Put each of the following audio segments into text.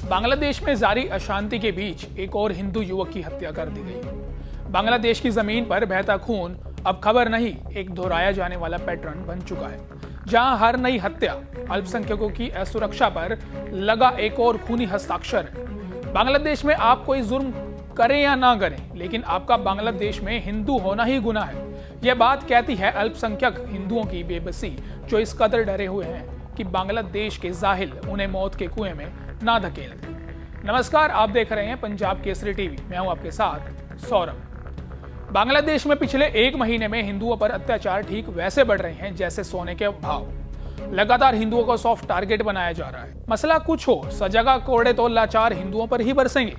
बांग्लादेश में जारी अशांति के बीच एक और हिंदू युवक की हत्या कर दी गई। बांग्लादेश की जमीन पर बहता खून अब खबर नहीं, एक दोहराया जाने वाला पैटर्न बन चुका है, जहां हर नई हत्या अल्पसंख्यकों की असुरक्षा पर लगा एक और खूनी हस्ताक्षर है। बांग्लादेश में आप कोई जुर्म करें या ना करें, लेकिन आपका बांग्लादेश में हिंदू होना ही गुनाह है। यह बात कहती है अल्पसंख्यक हिंदुओं की बेबसी, जो इस कदर डरे हुए हैं कि बांग्लादेश के जाहिल उन्हें मौत के कुएं में ना धकेल दे। नमस्कार, आप देख रहे हैं पंजाब केसरी टीवी। मैं हूं आपके साथ सौरभ। बांग्लादेश में पिछले एक महीने में हिंदुओं पर अत्याचार ठीक वैसे बढ़ रहे हैं जैसे सोने के भाव। लगातार हिंदुओं को सॉफ्ट टारगेट बनाया जा रहा है। मसला कुछ हो, सजगा कोड़े तो लाचार हिंदुओं पर ही बरसेंगे।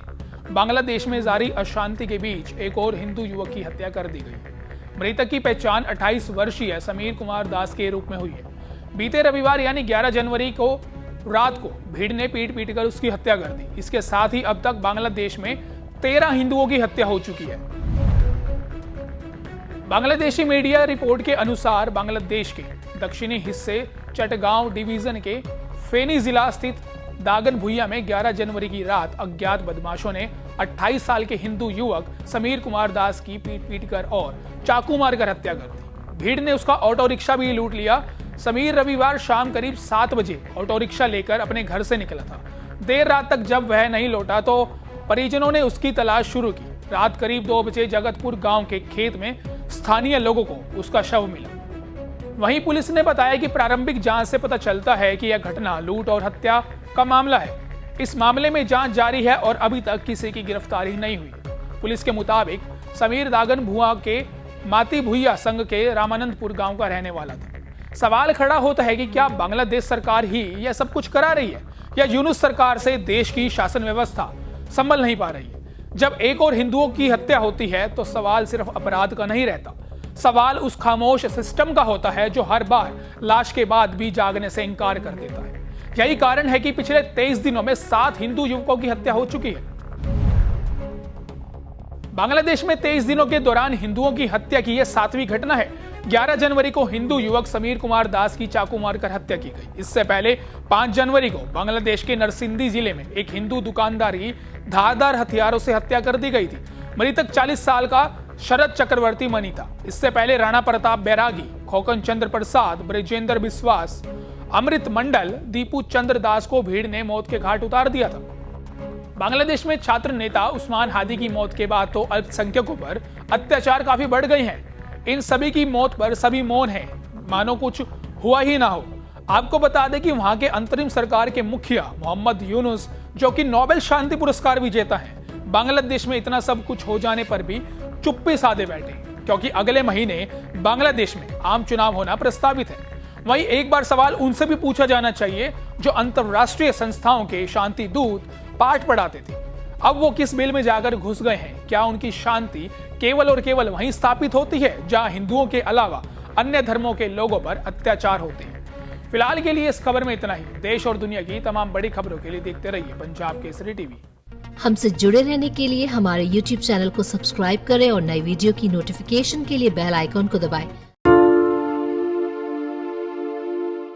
बांग्लादेश में जारी अशांति के बीच एक और हिंदू युवक की हत्या कर दी गई। मृतक की पहचान 28 वर्षीय समीर कुमार दास के रूप में हुई है। बीते रविवार यानी 11 जनवरी को रात को भीड़ ने पीट कर उसकी हत्या कर दी। इसके साथ ही अब तक बांग्लादेश में 13 हिंदुओं की हत्या हो चुकी है। बांग्लादेशी मीडिया रिपोर्ट के अनुसार बांग्लादेश के दक्षिणी हिस्से चटगांव डिवीजन के फेनी जिला स्थित दागन भुइया में 11 जनवरी की रात अज्ञात बदमाशों ने 28 साल के हिंदू युवक समीर कुमार दास की पीट कर और चाकू मारकर हत्या कर दी। भीड़ ने उसका ऑटो रिक्शा भी लूट लिया। समीर रविवार शाम करीब 7 बजे ऑटो रिक्शा लेकर अपने घर से निकला था। देर रात तक जब वह नहीं लौटा तो परिजनों ने उसकी तलाश शुरू की। रात करीब 2 बजे जगतपुर गांव के खेत में स्थानीय लोगों को उसका शव मिला। वहीं पुलिस ने बताया कि प्रारंभिक जांच से पता चलता है कि यह घटना लूट और हत्या का मामला है। इस मामले में जांच जारी है और अभी तक किसी की गिरफ्तारी नहीं हुई। पुलिस के मुताबिक समीर दागन भुआ के माती भुइया संघ के रामानंदपुर गांव का रहने वाला था। सवाल खड़ा होता है कि क्या बांग्लादेश सरकार ही यह सब कुछ करा रही है या यूनुस सरकार से देश की शासन व्यवस्था संभल नहीं पा रही है। जब एक और हिंदुओं की हत्या होती है तो सवाल सिर्फ अपराध का नहीं रहता, सवाल उस खामोश सिस्टम का होता है जो हर बार लाश के बाद भी जागने से इनकार कर देता है। यही कारण है कि पिछले 23 दिनों में 7 हिंदू युवकों की हत्या हो चुकी है। बांग्लादेश में 23 दिनों के दौरान हिंदुओं की हत्या की यह 7वीं घटना है। 11 जनवरी को हिंदू युवक समीर कुमार दास की चाकू मारकर हत्या की गई। इससे पहले 5 जनवरी को बांग्लादेश के नरसिंदी जिले में एक हिंदू दुकानदार की धारदार हथियारों से हत्या कर दी गई थी। मृतक 40 साल का शरद चक्रवर्ती मनी था। इससे पहले राणा प्रताप बैरागी, खोकन चंद्र प्रसाद, ब्रजेंद्र विश्वास, अमृत मंडल, दीपू चंद्र दास को भीड़ ने मौत के घाट उतार दिया था। बांग्लादेश में छात्र नेता उस्मान हादी की मौत के बाद तो अल्पसंख्यकों पर अत्याचार काफी बढ़ गए हैं। इन सभी की मौत पर सभी मौन हैं, मानो कुछ हुआ ही ना हो। आपको बता दें कि वहां के अंतरिम सरकार के मुखिया मोहम्मद यूनुस, जो कि नोबेल शांति पुरस्कार विजेता हैं, बांग्लादेश में इतना सब कुछ हो जाने पर भी चुप्पी साधे बैठे, क्योंकि अगले महीने बांग्लादेश में आम चुनाव होना प्रस्तावित है। वहीं एक बार सवाल उनसे भी पूछा जाना चाहिए जो अंतरराष्ट्रीय संस्थाओं के शांति दूत पाठ पढ़ाते थे। अब वो किस बिल में जाकर घुस गए हैं? क्या उनकी शांति केवल और केवल वहीं स्थापित होती है जहां हिंदुओं के अलावा अन्य धर्मों के लोगों पर अत्याचार होते हैं? फिलहाल के लिए इस खबर में इतना ही। देश और दुनिया की तमाम बड़ी खबरों के लिए देखते रहिए पंजाब केसरी टीवी। हमसे जुड़े रहने के लिए हमारे YouTube चैनल को सब्सक्राइब करें और नई वीडियो की नोटिफिकेशन के लिए बेल आइकॉन को दबाएं।